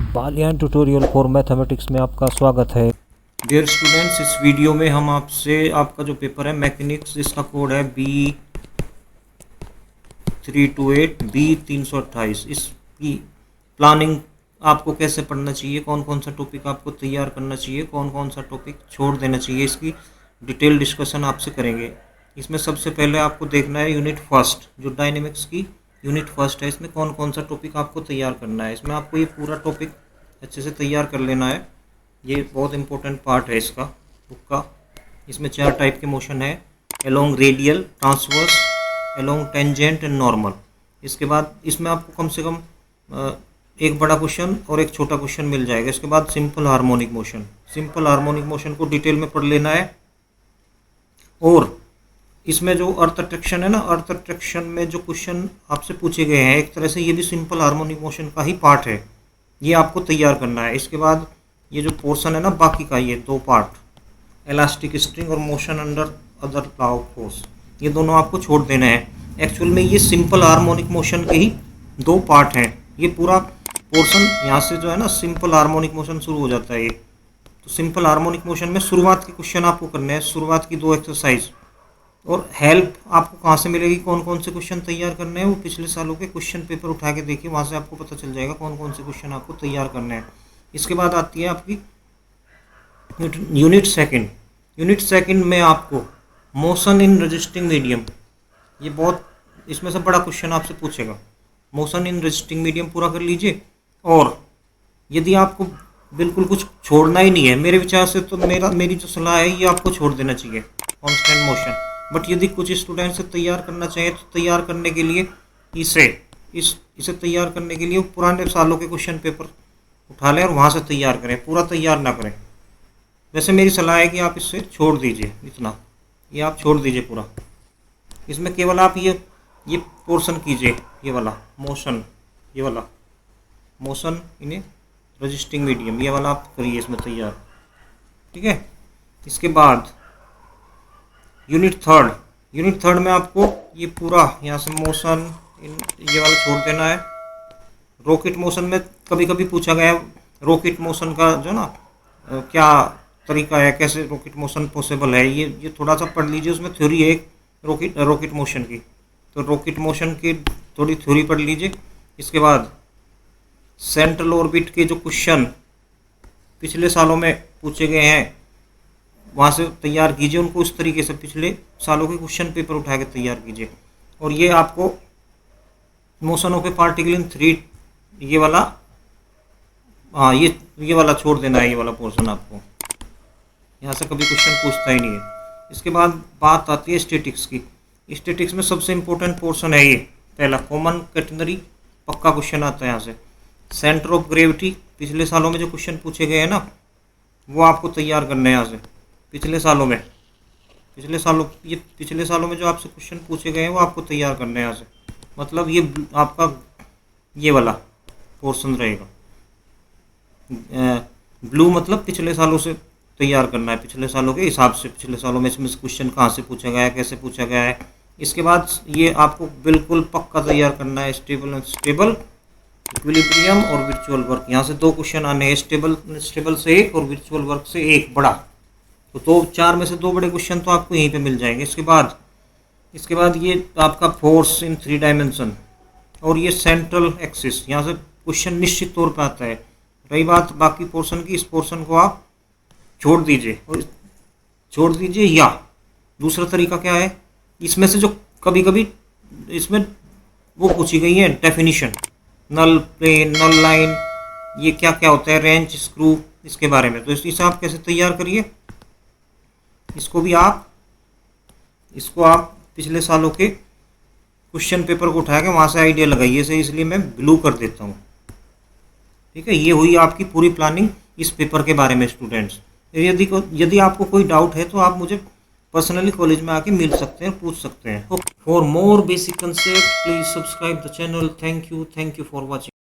Balyan tutorial for mathematics में आपका स्वागत है। डियर स्टूडेंट्स, इस वीडियो में हम आपसे आपका जो पेपर है मैकेनिक्स, जिसका कोड है B328 B328, इसकी प्लानिंग आपको कैसे पढ़ना चाहिए, कौन कौन सा टॉपिक आपको तैयार करना चाहिए, कौन कौन सा टॉपिक छोड़ देना चाहिए, इसकी डिटेल डिस्कशन आपसे करेंगे। इसमें सबसे पहले आपको देखना है यूनिट फर्स्ट, जो डायनेमिक्स की यूनिट फर्स्ट है, इसमें कौन कौन सा टॉपिक आपको तैयार करना है। इसमें आपको ये पूरा टॉपिक अच्छे से तैयार कर लेना है। ये बहुत इंपॉर्टेंट पार्ट है इसका बुक का। इसमें 4 टाइप के मोशन है, along radial, transverse, along tangent and normal. इसके बाद इसमें आपको कम से कम एक बड़ा क्वेश्चन और एक छोटा क्वेश्चन मिल जाएगा। इसके बाद simple harmonic motion, simple harmonic motion को डिटेल में पढ़ लेना है। और इसमें जो अर्थ अट्रैक्शन है ना, अर्थ अट्रैक्शन में जो क्वेश्चन आपसे पूछे गए हैं, एक तरह से ये भी सिंपल हार्मोनिक मोशन का ही पार्ट है, ये आपको तैयार करना है। इसके बाद ये जो पोर्शन है ना बाकी का, ये 2 पार्ट, इलास्टिक स्ट्रिंग और motion under other law of force, ये दोनों आपको छोड़ देना है। एक्चुअल में ये सिंपल हार्मोनिक मोशन के ही 2 पार्ट हैं। ये पूरा पोर्शन यहाँ से जो है ना सिंपल हार्मोनिक मोशन शुरू हो जाता है। ये तो सिंपल हार्मोनिक मोशन में शुरुआत के क्वेश्चन आपको करने हैं, शुरुआत की 2 एक्सरसाइज। और हेल्प आपको कहाँ से मिलेगी, कौन कौन से क्वेश्चन तैयार करने हैं, वो पिछले सालों के क्वेश्चन पेपर उठा के देखिए, वहाँ से आपको पता चल जाएगा कौन कौन से क्वेश्चन आपको तैयार करने हैं। इसके बाद आती है आपकी यूनिट सेकंड। यूनिट सेकंड में आपको मोशन इन रजिस्टिंग मीडियम, ये बहुत इसमें से बड़ा क्वेश्चन आपसे पूछेगा। मोशन इन रजिस्टिंग मीडियम पूरा कर लीजिए। और यदि आपको बिल्कुल कुछ छोड़ना ही नहीं है, मेरे विचार से तो मेरी जो सलाह है ये आपको छोड़ देना चाहिए, कांस्टेंट मोशन। बट यदि कुछ स्टूडेंट से तैयार करना चाहिए तो तैयार करने के लिए इसे तैयार करने के लिए पुराने सालों के क्वेश्चन पेपर उठा लें और वहाँ से तैयार करें, पूरा तैयार ना करें। वैसे मेरी सलाह है कि आप इससे छोड़ दीजिए, इतना ये आप छोड़ दीजिए पूरा। इसमें केवल आप ये पोर्शन कीजिए, ये वाला मोशन, ये वाला मोशन इन रजिस्टिंग मीडियम, ये वाला आप करिए इसमें तैयार, ठीक है। इसके बाद यूनिट थर्ड में आपको ये पूरा यहाँ से मोशन ये वाला छोड़ देना है। रॉकेट मोशन में कभी कभी पूछा गया है, रॉकेट मोशन का जो ना क्या तरीका है, कैसे रॉकेट मोशन पॉसिबल है, ये थोड़ा सा पढ़ लीजिए। उसमें थ्योरी है एक रॉकेट मोशन की, तो रॉकेट मोशन की थोड़ी थ्योरी पढ़ लीजिए। इसके बाद सेंट्रल ऑर्बिट के जो क्वेश्चन पिछले सालों में पूछे गए हैं, वहाँ से तैयार कीजिए उनको, उस तरीके से पिछले सालों के क्वेश्चन पेपर उठा के तैयार कीजिए। और ये आपको motion of A particle in 3, ये वाला, हाँ ये वाला छोड़ देना है, ये वाला पोर्शन आपको यहाँ से कभी क्वेश्चन पूछता ही नहीं है। इसके बाद बात आती है स्टैटिक्स की। स्टैटिक्स में सबसे इम्पोर्टेंट पोर्शन है ये पहला, कॉमन कैटेगरी, पक्का क्वेश्चन आता है यहाँ से। सेंटर ऑफ ग्रेविटी, पिछले सालों में जो क्वेश्चन पूछे गए हैं ना, वो आपको तैयार करने हैं यहाँ से। पिछले सालों में जो आपसे क्वेश्चन पूछे गए हैं वो आपको तैयार करने हैं यहाँ से। मतलब ये आपका ये वाला पोर्शन रहेगा। ब्लू मतलब पिछले सालों से तैयार करना है, पिछले सालों के हिसाब से, पिछले सालों में इसमें क्वेश्चन कहाँ से पूछा गया है, कैसे पूछा गया है। इसके बाद ये आपको बिल्कुल पक्का तैयार करना है, स्टेबल अनस्टेबल, इक्विलिब्रियम और विर्चुअल वर्क। यहाँ से 2 क्वेश्चन आने हैं, स्टेबल से 1 और विर्चुअल वर्क से 1 बड़ा। तो 4 में से 2 बड़े क्वेश्चन तो आपको यहीं पे मिल जाएंगे। इसके बाद ये आपका फोर्स इन 3 डायमेंशन और ये सेंट्रल एक्सिस, यहाँ से क्वेश्चन निश्चित तौर पे आता है। रही बात बाकी पोर्शन की, इस पोर्शन को आप छोड़ दीजिए। या दूसरा तरीका क्या है, इसमें से जो कभी कभी इसमें वो पूछी गई है डेफिनीशन, नल प्लेन, नल लाइन, ये क्या क्या होता है, रेंच, स्क्रू, इसके बारे में। तो इसे आप कैसे तैयार करिए, इसको आप पिछले सालों के क्वेश्चन पेपर को उठा के वहाँ से आइडिया लगाइए से, इसलिए मैं ब्लू कर देता हूँ, ठीक है। ये हुई आपकी पूरी प्लानिंग इस पेपर के बारे में स्टूडेंट्स। यदि आपको कोई डाउट है तो आप मुझे पर्सनली कॉलेज में आके मिल सकते हैं, पूछ सकते हैं। For more basic concept please subscribe the channel. Thank you for watching.